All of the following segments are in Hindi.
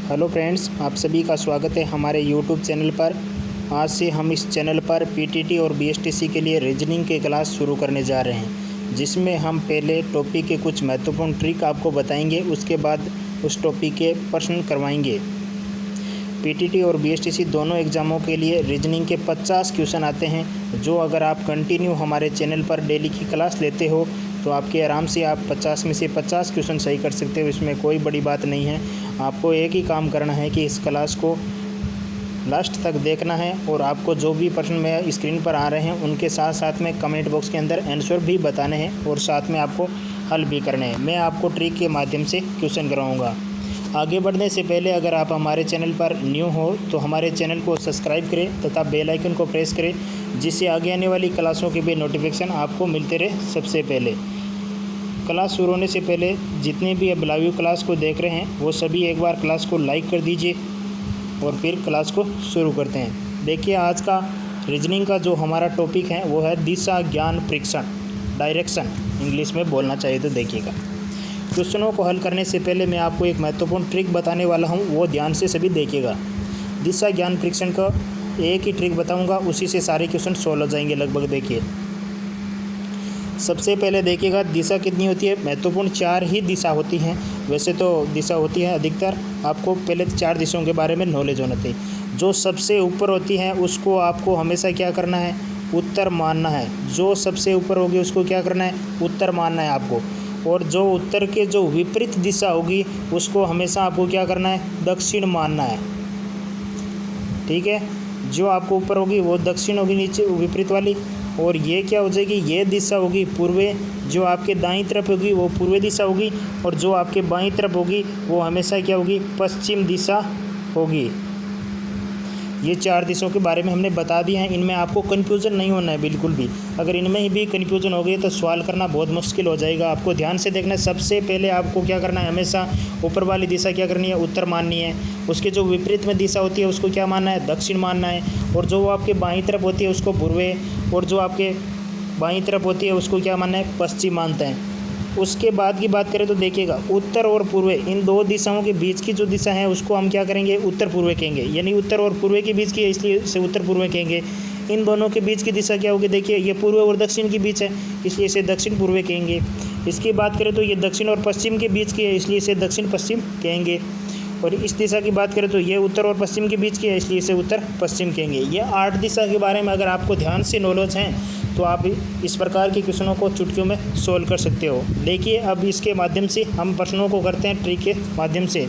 हेलो फ्रेंड्स, आप सभी का स्वागत है हमारे यूट्यूब चैनल पर। आज से हम इस चैनल पर पीटीटी और बीएसटीसी के लिए रीजनिंग के क्लास शुरू करने जा रहे हैं, जिसमें हम पहले टॉपिक के कुछ महत्वपूर्ण ट्रिक आपको बताएंगे, उसके बाद उस टॉपिक के प्रश्न करवाएंगे। पीटीटी और बीएसटीसी दोनों एग्ज़ामों के लिए रीजनिंग के 50 क्वेश्चन आते हैं, जो अगर आप कंटिन्यू हमारे चैनल पर डेली की क्लास लेते हो तो आपके आराम से आप 50 में से 50 क्वेश्चन सही कर सकते हो। इसमें कोई बड़ी बात नहीं है। आपको एक ही काम करना है कि इस क्लास को लास्ट तक देखना है और आपको जो भी प्रश्न में स्क्रीन पर आ रहे हैं उनके साथ साथ में कमेंट बॉक्स के अंदर आंसर भी बताने हैं और साथ में आपको हल भी करने हैं। मैं आपको ट्रिक के माध्यम से क्वेश्चन करवाऊँगा। आगे बढ़ने से पहले अगर आप हमारे चैनल पर न्यू हो तो हमारे चैनल को सब्सक्राइब करें तथा बेल आइकन को प्रेस करें, जिससे आगे आने वाली क्लासों के भी नोटिफिकेशन आपको मिलते रहे सबसे पहले। क्लास शुरू होने से पहले जितने भी अब लाइव क्लास को देख रहे हैं वो सभी एक बार क्लास को लाइक कर दीजिए और फिर क्लास को शुरू करते हैं। देखिए, आज का रीजनिंग का जो हमारा टॉपिक है वो है दिशा ज्ञान परीक्षण, डायरेक्शन इंग्लिश में बोलना चाहिए तो देखिएगा। क्वेश्चनों को हल करने से पहले मैं आपको एक महत्वपूर्ण ट्रिक बताने वाला हूँ, वो ध्यान से सभी देखिएगा। दिशा ज्ञान परीक्षण का एक ही ट्रिक बताऊँगा, उसी से सारे क्वेश्चन सॉल्व हो जाएंगे लगभग। देखिए, सबसे पहले देखिएगा दिशा कितनी होती है। महत्वपूर्ण 4 ही दिशा होती हैं, वैसे तो दिशा होती है अधिकतर। आपको पहले 4 दिशाओं के बारे में नॉलेज होना चाहिए। जो सबसे ऊपर होती है उसको आपको हमेशा क्या करना है, उत्तर मानना है। जो सबसे ऊपर होगी उसको क्या करना है, उत्तर मानना है आपको। और जो उत्तर के जो विपरीत दिशा होगी उसको हमेशा आपको क्या करना है, दक्षिण मानना है। ठीक है, जो आपको ऊपर होगी वो दक्षिण होगी, नीचे विपरीत वाली। और ये क्या हो जाएगी, ये दिशा होगी पूर्वे। जो आपके दाईं तरफ होगी वो पूर्वी दिशा होगी, और जो आपके बाईं तरफ होगी वो हमेशा क्या होगी, पश्चिम दिशा होगी। ये 4 दिशाओं के बारे में हमने बता दिया है। इनमें आपको कन्फ्यूज़न नहीं होना है बिल्कुल भी। अगर इनमें ही भी कन्फ्यूज़न हो गई तो सवाल करना बहुत मुश्किल हो जाएगा। आपको ध्यान से देखना है। सबसे पहले आपको क्या करना है, हमेशा ऊपर वाली दिशा क्या करनी है, उत्तर माननी है। उसके जो विपरीत में दिशा होती है उसको क्या मानना है, दक्षिण मानना है। और जो आपके बाईं तरफ होती है उसको पूर्वे, और जो आपके बाईं तरफ होती है उसको क्या मानना है, पश्चिम मानते हैं। उसके बाद की बात करें तो देखिएगा, उत्तर और पूर्व इन 2 दिशाओं के बीच की जो दिशा है उसको हम क्या करेंगे, उत्तर पूर्व कहेंगे। यानी उत्तर और पूर्व के बीच की है, इसलिए इसे उत्तर पूर्व कहेंगे। इन दोनों के बीच की दिशा क्या होगी, देखिए ये पूर्व और दक्षिण के बीच है, इसलिए इसे दक्षिण पूर्व कहेंगे। इसकी बात करें तो ये दक्षिण और पश्चिम के बीच की है, इसलिए इसे दक्षिण पश्चिम कहेंगे। और इस दिशा की बात करें तो ये उत्तर और पश्चिम के बीच की है, इसलिए इसे उत्तर पश्चिम कहेंगे। ये 8 दिशा के बारे में अगर आपको ध्यान से नॉलेज है तो आप इस प्रकार के क्वेश्चनों को चुटकियों में सोल्व कर सकते हो। देखिए, अब इसके माध्यम से हम प्रश्नों को करते हैं ट्रिक के माध्यम से।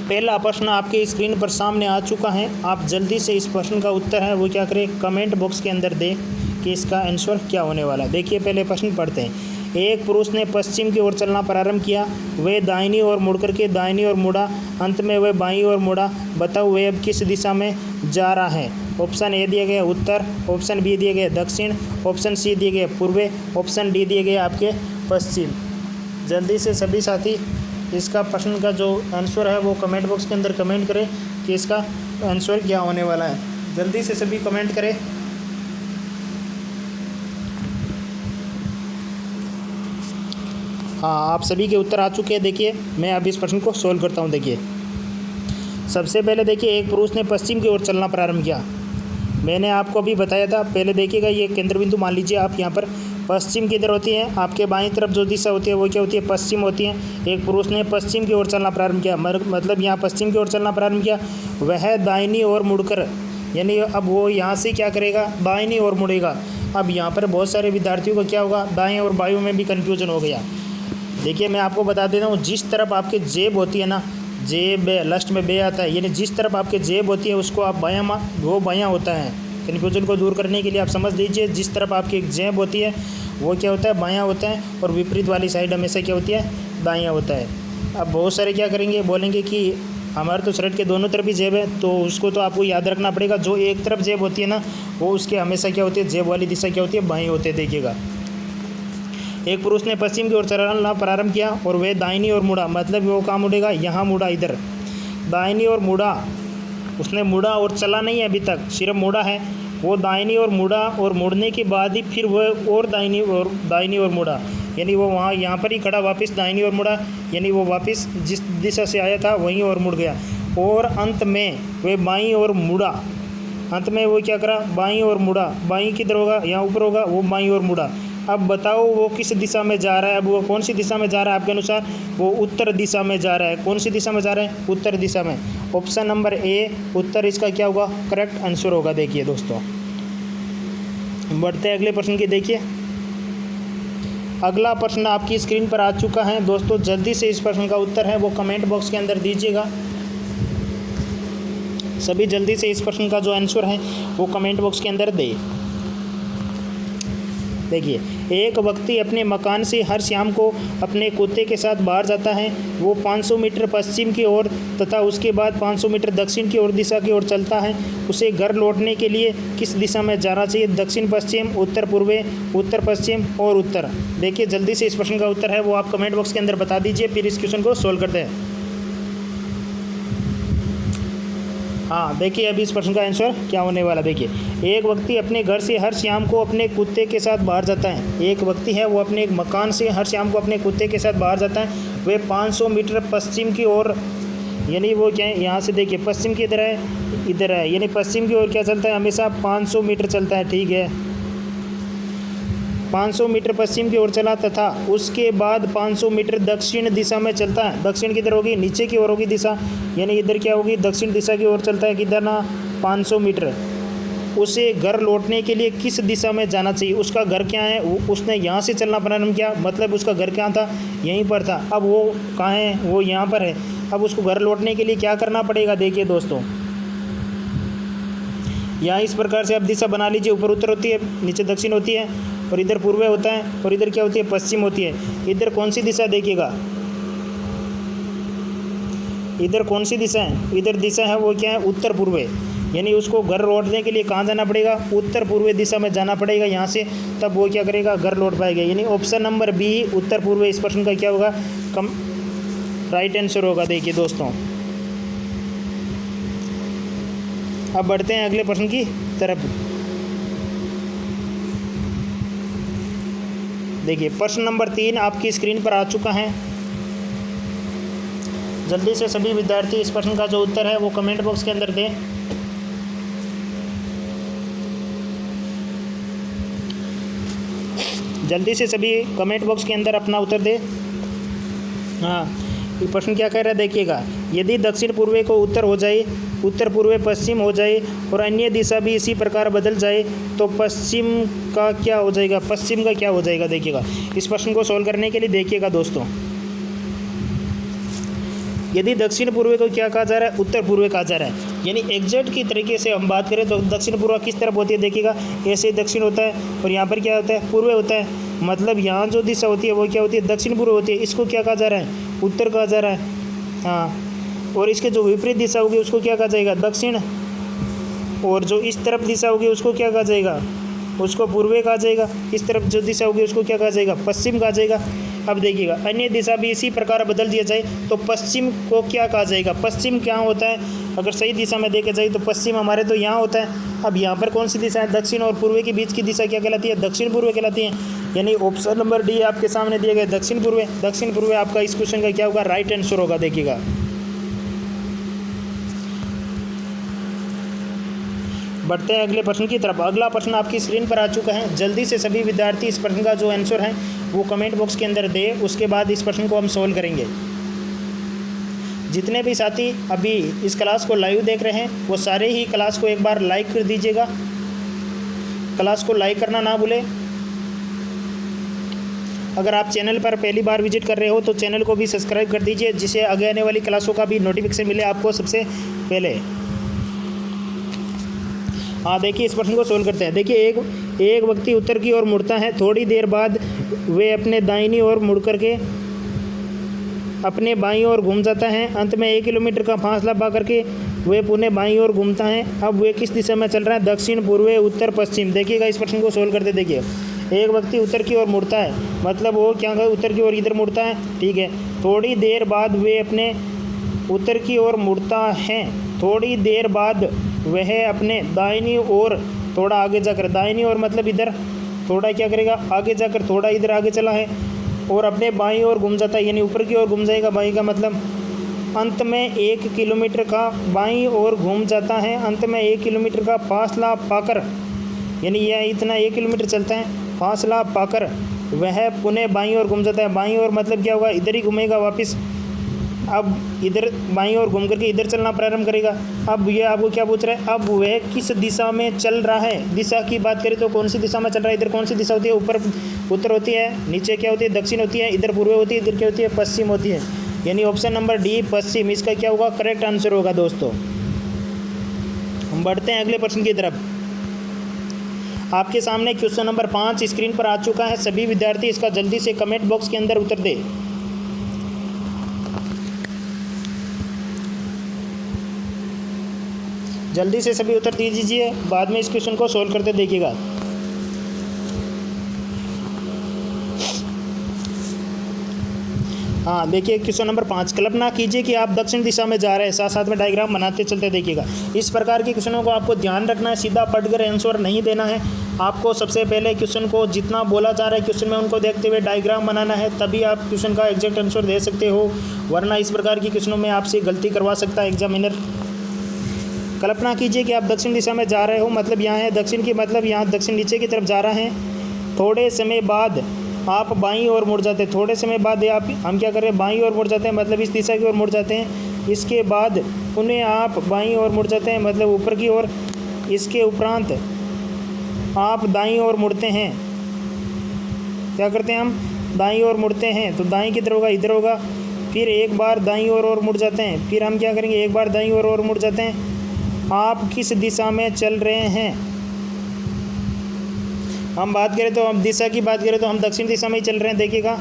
पहला प्रश्न आपके स्क्रीन पर सामने आ चुका है। आप जल्दी से इस प्रश्न का उत्तर है वो क्या करें, कमेंट बॉक्स के अंदर दें कि इसका आंसर क्या होने वाला है। देखिए, पहले प्रश्न पढ़ते हैं। एक पुरुष ने पश्चिम की ओर चलना प्रारंभ किया। वह दाहिनी ओर मुड़कर के दाहिनी ओर मुड़ा, अंत में वह बाईं ओर मुड़ा। बताओ वह अब किस दिशा में जा रहा है। ऑप्शन ए दिया गया उत्तर, ऑप्शन बी दिया गया दक्षिण, ऑप्शन सी दिया गया पूर्व, ऑप्शन डी दिया गया आपके पश्चिम। जल्दी से सभी साथी इसका प्रश्न का जो आंसर है वो कमेंट बॉक्स के अंदर कमेंट करें कि इसका आंसर क्या होने वाला है। जल्दी से सभी कमेंट करें। हाँ, आप सभी के उत्तर आ चुके हैं। देखिए, मैं अब इस प्रश्न को सोल्व करता हूँ। देखिए, सबसे पहले देखिए, एक पुरुष ने पश्चिम की ओर चलना प्रारंभ किया। मैंने आपको अभी बताया था। पहले देखिएगा, ये केंद्र बिंदु मान लीजिए आप। यहाँ पर पश्चिम किधर होती है, आपके बाईं तरफ जो दिशा होती है वो क्या होती है, पश्चिम होती है। एक पुरुष ने पश्चिम की ओर चलना प्रारंभ किया, मतलब यहाँ पश्चिम की ओर चलना प्रारंभ किया। वह दाहिनी ओर मुड़कर, यानी अब वो यहाँ से क्या करेगा, दाहिनी ओर मुड़ेगा। अब यहाँ पर बहुत सारे विद्यार्थियों को क्या होगा, दाएँ और बायों में भी कन्फ्यूजन हो गया। देखिए, मैं आपको बता देता हूँ, जिस तरफ आपके जेब होती है ना, जेब लास्ट में बे आता है, यानी जिस तरफ आपके जेब होती है उसको आप बायां वो बायां होता है। कन्फ्यूजन को दूर करने के लिए आप समझ लीजिए, जिस तरफ आपकी जेब होती है वो क्या होता है, बायां होता है, और विपरीत वाली साइड हमेशा क्या होती है, दायां होता है। अब बहुत सारे क्या करेंगे, बोलेंगे कि हमारे तो शर्ट के दोनों तरफ ही जेब है, तो उसको तो आपको याद रखना पड़ेगा। जो एक तरफ जेब होती है ना, वो उसके हमेशा क्या होती है, जेब वाली दिशा क्या होती है, बाएँ होते हैं। देखिएगा, एक पुरुष ने पश्चिम की ओर चलना प्रारंभ किया और वह दाहिनी ओर मुड़ा, मतलब वो कहाँ मुड़ेगा, यहाँ मुड़ा, इधर दाहिनी ओर मुड़ा। उसने मुड़ा और चला नहीं है अभी तक, सिर्फ मुड़ा है। वो दाहिनी ओर मुड़ा और मुड़ने के बाद ही फिर वह और दाहिनी ओर मुड़ा। यानी वो वहाँ यहाँ पर ही खड़ा वापस दाहिनी ओर मुड़ा, यानी वो वापस जिस दिशा से आया था वहीं ओर मुड़ गया। और अंत में वे बाईं ओर मुड़ा, अंत में वो क्या करा, बाईं ओर मुड़ा। बाईं किधर होगा, यहाँ ऊपर होगा, वो बाईं ओर मुड़ा। अब बताओ वो किस दिशा में जा रहा है, अब वो कौन सी दिशा में जा रहा है आपके अनुसार, वो उत्तर दिशा में जा रहा है। कौन सी दिशा में जा रहा है, उत्तर दिशा में। ऑप्शन नंबर ए उत्तर इसका क्या होगा, करेक्ट आंसर होगा। देखिए दोस्तों, बढ़ते हैं अगले प्रश्न की। देखिए अगला प्रश्न आपकी स्क्रीन पर आ चुका है दोस्तों। जल्दी से इस प्रश्न का उत्तर है वो कमेंट बॉक्स के अंदर दीजिएगा। सभी जल्दी से इस प्रश्न का जो आंसर है वो कमेंट बॉक्स के अंदर दे। देखिए, एक व्यक्ति अपने मकान से हर शाम को अपने कुत्ते के साथ बाहर जाता है। वो 500 मीटर पश्चिम की ओर तथा उसके बाद 500 मीटर दक्षिण की ओर दिशा की ओर चलता है। उसे घर लौटने के लिए किस दिशा में जाना चाहिए, दक्षिण पश्चिम, उत्तर पूर्व, उत्तर पश्चिम और उत्तर। देखिए जल्दी से इस प्रश्न का उत्तर है वो आप कमेंट बॉक्स के अंदर बता दीजिए, फिर इस क्वेश्चन को सोल्व करते हैं। हाँ देखिए, अभी इस प्रश्न का आंसर क्या होने वाला। देखिए, एक व्यक्ति अपने घर से हर शाम को अपने कुत्ते के साथ बाहर जाता है। एक व्यक्ति है वो अपने मकान से हर शाम को अपने कुत्ते के साथ बाहर जाता है। वे 500 मीटर पश्चिम की ओर, यानी वो क्या है, यहाँ से देखिए पश्चिम की इधर है, यानी पश्चिम की ओर क्या चलता है, हमेशा 500 मीटर चलता है। ठीक है, 500 मीटर पश्चिम की ओर चला तथा उसके बाद 500 मीटर दक्षिण दिशा में चलता है। दक्षिण किधर होगी, नीचे की ओर होगी दिशा, यानी इधर क्या होगी, दक्षिण दिशा की ओर चलता है। किधर ना, 500 मीटर। उसे घर लौटने के लिए किस दिशा में जाना चाहिए, उसका घर क्या है, उसने यहाँ से चलना प्रारंभ किया, मतलब उसका घर क्या था, यहीं पर था। अब वो कहाँ है, वो यहाँ पर है। अब उसको घर लौटने के लिए क्या करना पड़ेगा। देखिए दोस्तों, यहाँ इस प्रकार से आप दिशा बना लीजिए। ऊपर उत्तर होती है, नीचे दक्षिण होती है, और इधर पूर्व होता है, और इधर क्या होती है, पश्चिम होती है। इधर कौन सी दिशा, देखिएगा इधर कौन सी दिशा है, इधर दिशा है वो क्या है, उत्तर पूर्व। यानी उसको घर लौटने के लिए कहाँ जाना पड़ेगा, उत्तर पूर्व दिशा में जाना पड़ेगा यहाँ से, तब वो क्या करेगा, घर लौट पाएगा। यानी ऑप्शन नंबर बी उत्तर पूर्व इस प्रश्न का क्या होगा, राइट आंसर होगा। देखिए दोस्तों, अब बढ़ते हैं अगले प्रश्न की तरफ। देखिए प्रश्न नंबर 3 आपकी स्क्रीन पर आ चुका है। जल्दी से सभी विद्यार्थी इस प्रश्न का जो उत्तर है वो कमेंट बॉक्स के अंदर दें। जल्दी से सभी कमेंट बॉक्स के अंदर अपना उत्तर दें। हाँ, ये प्रश्न क्या कह रहा है, देखिएगा। यदि दक्षिण पूर्व को उत्तर हो जाए, उत्तर पूर्व पश्चिम हो जाए और अन्य दिशा भी इसी प्रकार बदल जाए तो पश्चिम का क्या हो जाएगा, पश्चिम का क्या हो जाएगा। देखिएगा, इस प्रश्न को सॉल्व करने के लिए देखिएगा दोस्तों, यदि दक्षिण पूर्व को क्या कहा जा रहा है, उत्तर पूर्व कहा जा रहा है। यानी एग्जैक्ट की तरीके से हम बात करें तो दक्षिण पूर्व किस तरफ होती है, देखिएगा ऐसे दक्षिण होता है, और यहाँ पर क्या होता है, पूर्व होता है। मतलब यहाँ जो दिशा होती है वो क्या होती है, दक्षिण पूर्व होती है। इसको क्या कहा जा रहा है, उत्तर कहा जा रहा है। हाँ, और इसके जो विपरीत दिशा होगी उसको क्या कहा जाएगा, दक्षिण। और जो इस तरफ दिशा होगी उसको क्या कहा जाएगा, उसको पूर्व कहा जाएगा। इस तरफ जो दिशा होगी उसको क्या कहा जाएगा, पश्चिम कहा जाएगा। अब देखिएगा, अन्य दिशा भी इसी प्रकार बदल दिया जाए तो पश्चिम को क्या कहा जाएगा। पश्चिम क्या होता है, अगर सही दिशा में देखे जाए तो पश्चिम हमारे तो यहाँ होता है। अब यहाँ पर कौन सी दिशा है, दक्षिण और पूर्व के बीच की दिशा क्या कहलाती है, दक्षिण पूर्व कहलाती है। यानी ऑप्शन नंबर डी आपके सामने दिए गए दक्षिण पूर्व। दक्षिण पूर्व आपका इस क्वेश्चन का क्या होगा, राइट आंसर होगा। देखिएगा, बढ़ते हैं अगले प्रश्न की तरफ। अगला प्रश्न आपकी स्क्रीन पर आ चुका है। जल्दी से सभी विद्यार्थी इस प्रश्न का जो आंसर है वो कमेंट बॉक्स के अंदर दे, उसके बाद इस प्रश्न को हम सॉल्व करेंगे। जितने भी साथी अभी इस क्लास को लाइव देख रहे हैं वो सारे ही क्लास को एक बार लाइक कर दीजिएगा। क्लास को लाइक करना ना भूलें। अगर आप चैनल पर पहली बार विजिट कर रहे हो तो चैनल को भी सब्सक्राइब कर दीजिए, जिससे आगे आने वाली क्लासों का भी नोटिफिकेशन मिले आपको सबसे पहले। हाँ देखिए, इस प्रश्न को सोल्व करते हैं। देखिए, एक व्यक्ति उत्तर की ओर मुड़ता है। थोड़ी देर बाद वे अपने दाहिनी ओर मुड़ करके अपने बाईं ओर घूम जाता है। अंत में 1 किलोमीटर का फासला पा करके वे पुनः बाईं ओर घूमता है। अब वे किस दिशा में चल रहा है, दक्षिण, पूर्व, उत्तर, पश्चिम। देखिएगा, इस प्रश्न को सोल्व करते देखिए। एक व्यक्ति उत्तर की ओर मुड़ता है, मतलब वो क्या कर उत्तर की ओर इधर मुड़ता है। ठीक है, थोड़ी देर बाद वे अपने उत्तर की ओर मुड़ता है। थोड़ी देर बाद वह अपने दाहिनी ओर थोड़ा आगे जाकर, दाहिनी ओर मतलब इधर थोड़ा क्या करेगा, आगे जाकर थोड़ा इधर आगे चला है। और अपने बाईं ओर घूम जाता है, यानी ऊपर की ओर घूम जाएगा। बाईं का मतलब अंत में 1 किलोमीटर का बाईं ओर घूम जाता है, अंत में 1 किलोमीटर का फासला पाकर, यानी यह इतना 1 किलोमीटर चलता है, फासला पाकर वह पुनः बाईं ओर घूम जाता है। बाईं ओर मतलब क्या होगा, इधर ही घूमेगा वापस। अब इधर बाईं ओर घूम करके इधर चलना प्रारंभ करेगा। अब ये आपको क्या पूछ रहा है, अब वह किस दिशा में चल रहा है। दिशा की बात करें तो कौन सी दिशा में चल रहा है, इधर कौन सी दिशा होती है, ऊपर उत्तर होती है, नीचे क्या होती है, दक्षिण होती है, इधर पूर्व होती है, इधर क्या होती है, पश्चिम होती है। यानी ऑप्शन नंबर डी पश्चिम, इसका क्या होगा, करेक्ट आंसर होगा दोस्तों। हम बढ़ते हैं अगले प्रश्न की तरफ। आपके सामने क्वेश्चन नंबर 5 स्क्रीन पर आ चुका है। सभी विद्यार्थी इसका जल्दी से कमेंट बॉक्स के अंदर उत्तर दे। जल्दी से सभी उत्तर दे दीजिए, बाद में इस क्वेश्चन को सोल्व करते देखिएगा। हाँ देखिए क्वेश्चन नंबर 5, कल्पना कीजिए कि आप दक्षिण दिशा में जा रहे हैं, साथ साथ में डायग्राम बनाते चलते देखिएगा। इस प्रकार के क्वेश्चनों को आपको ध्यान रखना है, सीधा पढ़कर आंसर नहीं देना है। आपको सबसे पहले क्वेश्चन को जितना बोला जा रहा है क्वेश्चन में उनको देखते हुए डायग्राम बनाना है, तभी आप क्वेश्चन का एग्जैक्ट आंसर दे सकते हो, वरना इस प्रकार की क्वेश्चनों में आपसे गलती करवा सकता है एग्जामिनर। कल्पना कीजिए कि आप दक्षिण दिशा में जा रहे हो, मतलब यहाँ है दक्षिण की, मतलब यहाँ दक्षिण नीचे की तरफ जा रहा है। थोड़े समय बाद आप बाईं ओर मुड़ जाते हैं, थोड़े समय बाद हम क्या कर रहे हैं, बाईं ओर मुड़ जाते हैं, मतलब इस दिशा की ओर मुड़ जाते हैं। इसके बाद उन्हें आप बाईं ओर मुड़ जाते हैं, मतलब ऊपर की ओर। इसके उपरांत आप दाईं ओर मुड़ते हैं। क्या करते हैं, हम दाईं ओर मुड़ते हैं, तो दाईं की तरफ होगा, इधर होगा। फिर एक बार दाईं ओर और मुड़ जाते हैं, फिर हम क्या करेंगे, एक बार दाईं ओर और मुड़ जाते हैं। आप किस दिशा में चल रहे हैं, हम बात करें तो हम दिशा की बात करें तो हम दक्षिण दिशा में ही चल रहे हैं। देखिएगा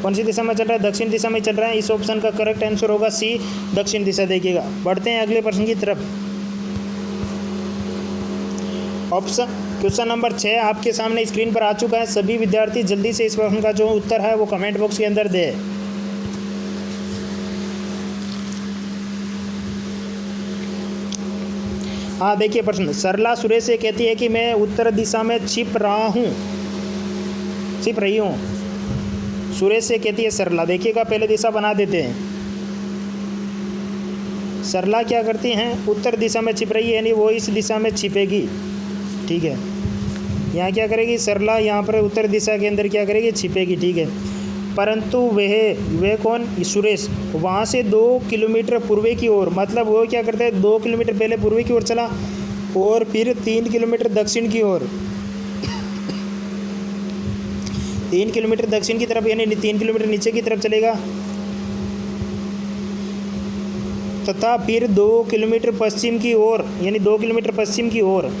कौन सी दिशा में चल रहा है, दक्षिण दिशा में चल रहा है। इस ऑप्शन का करेक्ट आंसर होगा सी, दक्षिण दिशा। देखिएगा बढ़ते हैं अगले प्रश्न की तरफ। ऑप्शन क्वेश्चन नंबर 6 आपके सामने स्क्रीन पर आ चुका है। सभी विद्यार्थी जल्दी से इस प्रश्न का जो उत्तर है वो कमेंट बॉक्स के अंदर दे। हाँ देखिए प्रश्न, सरला सुरेश से कहती है कि मैं उत्तर दिशा में छिप रही हूँ। सुरेश से कहती है सरला। देखिएगा पहले दिशा बना देते हैं। सरला क्या करती हैं, उत्तर दिशा में छिप रही है, यानी वो इस दिशा में छिपेगी। ठीक है, यहाँ क्या करेगी सरला, यहाँ पर उत्तर दिशा के अंदर क्या करेगी, छिपेगी। ठीक है, परंतु वह कौन, सुरेश, वहाँ से 2 किलोमीटर पूर्व की ओर, मतलब वो क्या करते हैं 2 किलोमीटर पहले पूर्व की ओर चला और फिर 3 किलोमीटर दक्षिण की ओर, 3 किलोमीटर दक्षिण की तरफ, यानी 3 किलोमीटर नीचे की तरफ चलेगा, तथा फिर 2 किलोमीटर पश्चिम की ओर, यानी 2 किलोमीटर पश्चिम की ओर,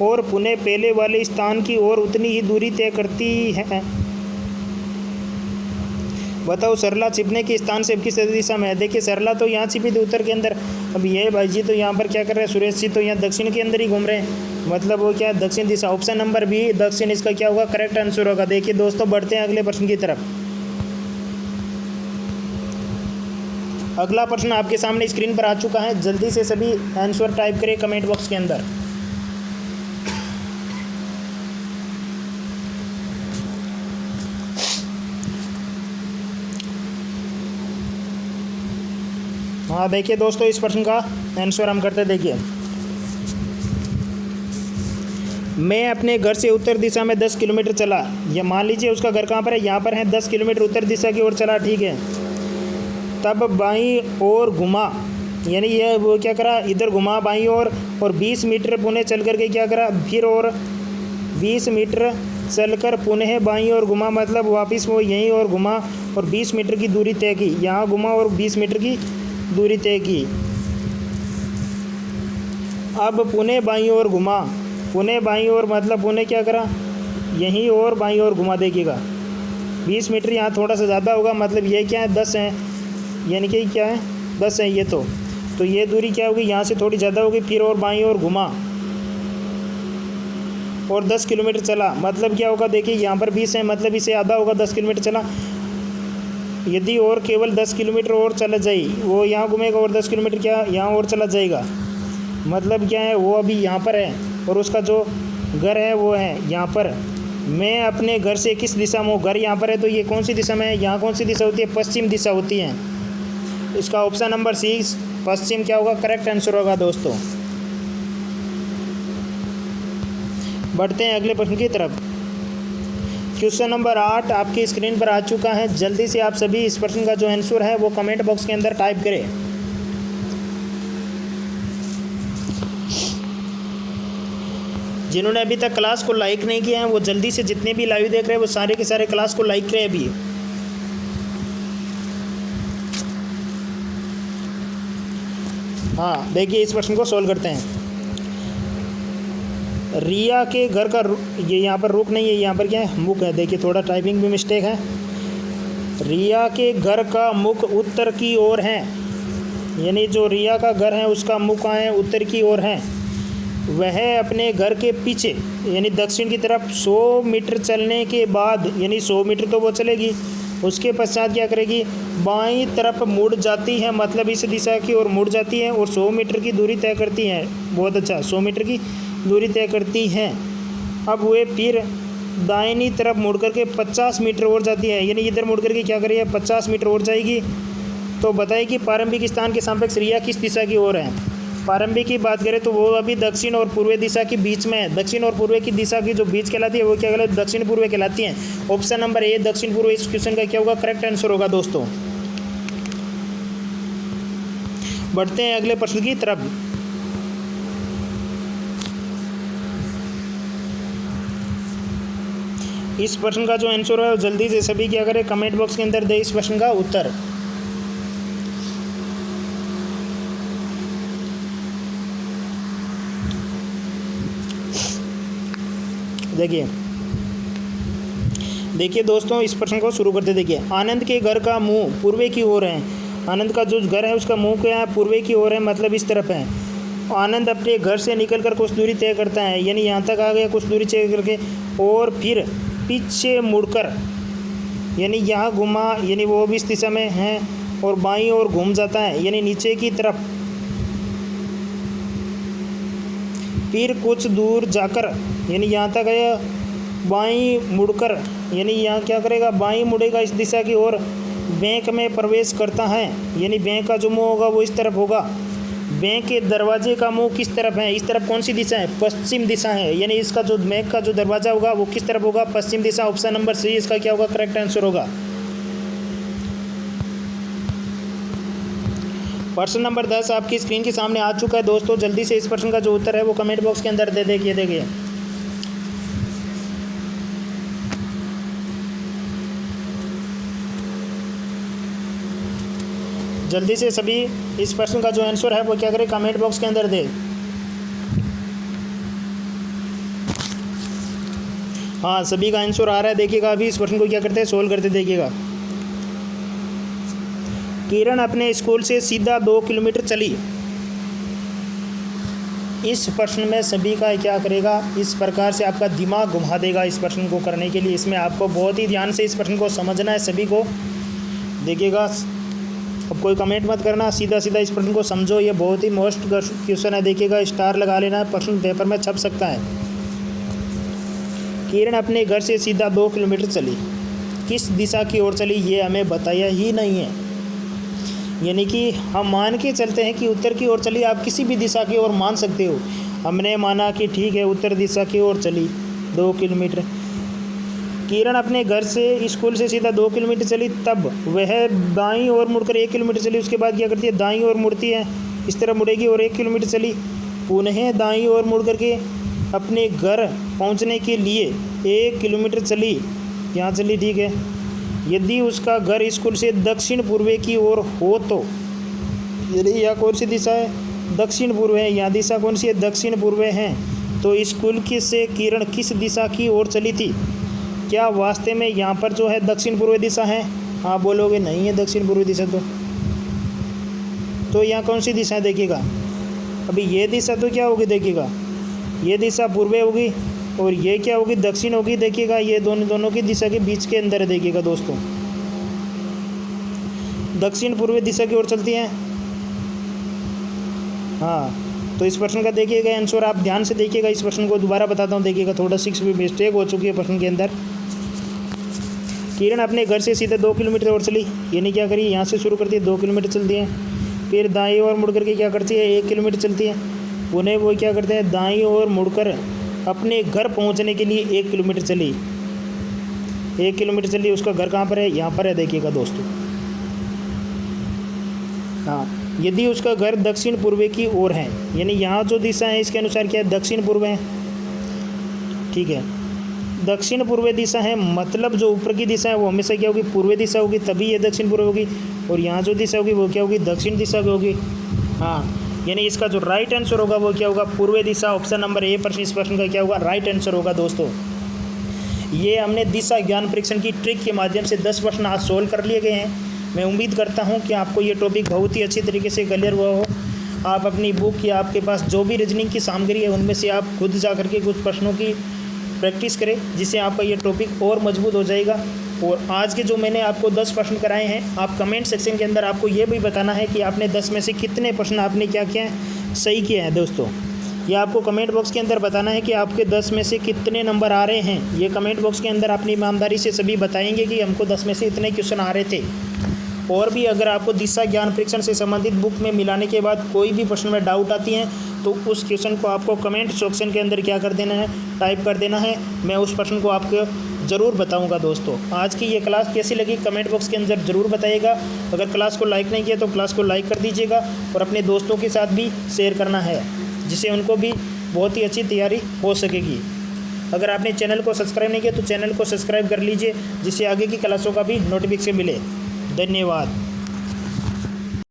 और पुनः पहले वाले स्थान की ओर उतनी ही दूरी तय करती है। बताओ सरला छिपने के स्थान से किस दिशा में है। देखिए सरला तो यहाँ छिपी थी उत्तर के अंदर, अब ये भाई जी तो यहाँ पर क्या कर रहे हैं, सुरेश जी तो यहाँ दक्षिण के अंदर ही घूम रहे हैं, मतलब वो क्या दक्षिण दिशा। ऑप्शन नंबर बी दक्षिण, इसका क्या होगा, करेक्ट आंसर होगा। देखिए दोस्तों बढ़ते हैं अगले प्रश्न की तरफ। अगला प्रश्न आपके सामने स्क्रीन पर आ चुका है। जल्दी से सभी आंसर टाइप करें कमेंट बॉक्स के अंदर। हाँ देखिए दोस्तों इस प्रश्न का आंसर हम करते देखिए। मैं अपने घर से उत्तर दिशा में 10 किलोमीटर चला, या मान लीजिए उसका घर कहाँ पर है, यहाँ पर है, 10 किलोमीटर उत्तर दिशा की ओर चला। ठीक है, तब बाईं ओर घुमा, यानी ये वो क्या करा, इधर घुमा बाईं ओर, और 20 मीटर पुनः चल करके क्या करा, फिर और 20 मीटर चलकर पुनः बाईं ओर घुमा, मतलब वापस वो यहीं और घुमा और 20 मीटर की दूरी तय की। यहाँ घुमा और 20 मीटर की दूरी तय की। अब पुनः बाईं ओर घुमा, पुनः बाईं ओर मतलब पुनः क्या करा, यहीं और बाईं ओर घुमा। देखिएगा 20 मीटर, यहाँ थोड़ा सा ज़्यादा होगा, मतलब ये क्या है 10 है, यानी कि क्या है 10 है ये तो ये दूरी क्या होगी, यहाँ से थोड़ी ज़्यादा होगी। फिर और बाईं ओर घुमा और 10 किलोमीटर चला, मतलब क्या होगा, देखिए यहाँ पर 20 है, मतलब इसे आधा होगा, 10 किलोमीटर चला। यदि और केवल 10 किलोमीटर और चला जाए, वो यहाँ घूमेगा और 10 किलोमीटर क्या यहाँ और चला जाएगा, मतलब क्या है वो अभी यहाँ पर है और उसका जो घर है वो है यहाँ पर, मैं अपने घर से किस दिशा में हूँ? घर यहाँ पर है, तो ये कौन सी दिशा में है? यहाँ कौन सी दिशा होती है? पश्चिम दिशा होती है। इसका ऑप्शन नंबर 6 पश्चिम क्या होगा? करेक्ट आंसर होगा दोस्तों। बढ़ते हैं अगले प्रश्न की तरफ। क्वेश्चन नंबर 8 आपकी स्क्रीन पर आ चुका है। जल्दी से आप सभी इस प्रश्न का जो आंसर है वो कमेंट बॉक्स के अंदर टाइप करें। जिन्होंने अभी तक क्लास को लाइक नहीं किया है वो जल्दी से, जितने भी लाइव देख रहे हैं वो सारे के सारे क्लास को लाइक करें अभी। हाँ देखिए, इस प्रश्न को सॉल्व करते हैं। रिया के घर का ये यहाँ पर रुख नहीं है, यहाँ पर क्या है? मुख है। देखिए थोड़ा टाइपिंग भी मिस्टेक है। रिया के घर का मुख उत्तर की ओर है, यानी जो रिया का घर है उसका मुख कहाँ है? उत्तर की ओर है। वह अपने घर के पीछे यानी दक्षिण की तरफ 100 मीटर चलने के बाद, यानी 100 मीटर तो वो चलेगी, उसके पश्चात क्या करेगी? बाईं तरफ मुड़ जाती है, मतलब इस दिशा की ओर मुड़ जाती है और 100 मीटर की दूरी तय करती हैं। बहुत अच्छा, 100 मीटर की दूरी तय करती हैं। अब वे फिर दाहिनी तरफ मुड़ करके 50 मीटर और जाती है, यानी इधर मुड़ करके क्या करेगी? 50 मीटर और जाएगी। तो बताइए कि प्रारंभिक स्थान के सापेक्ष रिया किस दिशा की ओर है? प्रारंभिक की बात करें तो वो अभी दक्षिण और पूर्व दिशा के बीच में है। दक्षिण और पूर्व की दिशा की जो बीच कहलाती है वो क्या कहलाती है? दक्षिण पूर्व कहलाती है। ऑप्शन नंबर ए दक्षिण पूर्व इस क्वेश्चन का क्या होगा? करेक्ट आंसर होगा दोस्तों। बढ़ते हैं अगले प्रश्न की तरफ। इस प्रश्न का जो आंसर है जल्दी से सभी क्या करें? कमेंट बॉक्स के अंदर दे इस प्रश्न का उत्तर। देखिए दोस्तों, इस प्रश्न को शुरू करते। देखिए, आनंद के घर का मुंह पूर्व की ओर है। आनंद का जो घर है उसका मुंह क्या है? पूर्व की ओर है, मतलब इस तरफ है। आनंद अपने घर से निकलकर कुछ दूरी तय करता है, यानी यहाँ तक आ गया कुछ दूरी तय करके, और फिर पीछे मुड़कर यानी यहाँ घुमा, यानी वो भी इस दिशा में है, और बाईं ओर घूम जाता है, यानी नीचे की तरफ। फिर कुछ दूर जाकर यानी यहाँ तक आया, बाईं मुड़कर यानी यहाँ क्या करेगा? बाईं मुड़ेगा इस दिशा की ओर, बैंक में प्रवेश करता है, यानी बैंक का जो मुंह होगा वो इस तरफ होगा। बैंक के दरवाजे का मुंह किस तरफ है? इस तरफ कौन सी दिशा है? पश्चिम दिशा है, यानी इसका जो बैंक का जो दरवाजा होगा वो किस तरफ होगा? पश्चिम दिशा। ऑप्शन नंबर सी इसका क्या होगा? करेक्ट आंसर होगा। प्रश्न नंबर 10 आपकी स्क्रीन के सामने आ चुका है दोस्तों। जल्दी से इस प्रश्न का जो उत्तर है वो कमेंट बॉक्स के अंदर दे देखिए। जल्दी से सभी इस प्रश्न का जो आंसर है वो क्या करें? कमेंट बॉक्स के अंदर दे। हाँ, सभी का आंसर आ रहा है। देखिएगा अभी इस प्रश्न को क्या करते हैं? सोल्व करते देखिएगा। किरण अपने स्कूल से सीधा 2 किलोमीटर चली। इस प्रश्न में सभी का क्या करेगा? इस प्रकार से आपका दिमाग घुमा देगा इस प्रश्न को करने के लिए। इसमें आपको बहुत ही ध्यान से इस प्रश्न को समझना है सभी को। देखिएगा, अब कोई कमेंट मत करना, सीधा सीधा इस प्रश्न को समझो। ये बहुत ही मोस्ट क्वेश्चन है। देखिएगा, स्टार लगा लेना, प्रश्न पेपर में छप सकता है। किरण अपने घर से सीधा 2 किलोमीटर चली। किस दिशा की ओर चली ये हमें बताया ही नहीं है, यानी कि हम मान के चलते हैं कि उत्तर की ओर चली। आप किसी भी दिशा की ओर मान सकते हो। हमने माना कि ठीक है उत्तर दिशा की ओर चली 2 किलोमीटर। किरण अपने घर से स्कूल से सीधा 2 किलोमीटर चली, तब वह दाईं ओर मुड़कर 1 किलोमीटर चली। उसके बाद क्या करती है? दाईं ओर मुड़ती है, इस तरह मुड़ेगी और 1 किलोमीटर चली। पुनः दाईं ओर मुड़ करके अपने घर पहुंचने के लिए 1 किलोमीटर चली, यहाँ चली, ठीक है। यदि उसका घर स्कूल से दक्षिण पूर्व की ओर हो तो, यदि यह कौन सी दिशा है? दक्षिण पूर्व है। यहाँ दिशा कौन सी है? दक्षिण पूर्व है। तो स्कूल की से किरण किस दिशा की ओर चली थी? क्या वास्तव में यहाँ पर जो है दक्षिण पूर्व दिशा है? हाँ बोलोगे नहीं है दक्षिण पूर्व दिशा, तो यहाँ कौन सी दिशा है? देखिएगा अभी ये दिशा तो क्या होगी? देखिएगा ये दिशा पूर्व होगी और ये क्या होगी? दक्षिण होगी। देखिएगा ये दोनों की दिशा के बीच के अंदर है। देखिएगा दोस्तों, दक्षिण पूर्व दिशा की ओर चलती हैं। हाँ, तो इस प्रश्न का देखिएगा आंसर, आप ध्यान से देखिएगा। इस प्रश्न को दोबारा बताता हूँ, देखिएगा थोड़ा 6 भी मिस्टेक हो चुकी है प्रश्न के अंदर। किरण अपने घर से सीधे 2 किलोमीटर और चली, यानी क्या करिए, यहाँ से शुरू करती है 2 किलोमीटर चलती है, फिर दाईं ओर मुड़ करके क्या करती है 1 किलोमीटर चलती है। उन्हें वो क्या करते हैं, दाईं ओर मुड़कर अपने घर पहुँचने के लिए 1 किलोमीटर चली। 1 किलोमीटर चली, उसका घर कहाँ पर है, यहाँ पर है, देखिएगा दोस्तों। हाँ, यदि उसका घर दक्षिण पूर्व की ओर है, यानी यहाँ जो दिशा है इसके अनुसार क्या है, दक्षिण पूर्व है। ठीक है, दक्षिण पूर्व दिशा है, मतलब जो ऊपर की दिशा है वो हमेशा क्या होगी, पूर्व दिशा होगी, तभी ये दक्षिण पूर्व होगी। और यहाँ जो दिशा होगी वो क्या होगी, दक्षिण दिशा की होगी। हाँ, यानी इसका जो राइट आंसर होगा वो क्या होगा, पूर्व दिशा। ऑप्शन नंबर ए प्रश्न, इस प्रश्न का क्या होगा, राइट आंसर होगा दोस्तों। ये हमने दिशा ज्ञान परीक्षण की ट्रिक के माध्यम से 10 प्रश्न आज सोल्व कर लिए गए हैं। मैं उम्मीद करता हूँ कि आपको ये टॉपिक बहुत ही अच्छी तरीके से क्लियर हुआ हो। आप अपनी बुक या आपके पास जो भी रीजनिंग की सामग्री है उनमें से आप खुद जा करके कुछ प्रश्नों की प्रैक्टिस करें, जिससे आपका ये टॉपिक और मजबूत हो जाएगा। और आज के जो मैंने आपको 10 प्रश्न कराए हैं, आप कमेंट सेक्शन के अंदर आपको ये भी बताना है कि आपने 10 में से कितने प्रश्न आपने क्या किया है, सही किया है दोस्तों। ये आपको कमेंट बॉक्स के अंदर बताना है कि आपके 10 में से कितने नंबर आ रहे हैं। ये कमेंट बॉक्स के अंदर अपनी ईमानदारी से सभी बताएंगे कि हमको 10 में से इतने क्वेश्चन आ रहे थे। और भी अगर आपको दिशा ज्ञान परीक्षण से संबंधित बुक में मिलाने के बाद कोई भी प्रश्न में डाउट आती हैं, तो उस क्वेश्चन को आपको कमेंट सेक्शन के अंदर क्या कर देना है, टाइप कर देना है। मैं उस प्रश्न को आपको ज़रूर बताऊंगा दोस्तों। आज की ये क्लास कैसी लगी कमेंट बॉक्स के अंदर ज़रूर बताइएगा। अगर क्लास को लाइक नहीं किया तो क्लास को लाइक कर दीजिएगा और अपने दोस्तों के साथ भी शेयर करना है, जिससे उनको भी बहुत ही अच्छी तैयारी हो सकेगी। अगर आपने चैनल को सब्सक्राइब नहीं किया तो चैनल को सब्सक्राइब कर लीजिए, जिससे आगे की क्लासों का भी नोटिफिकेशन मिले। धन्यवाद।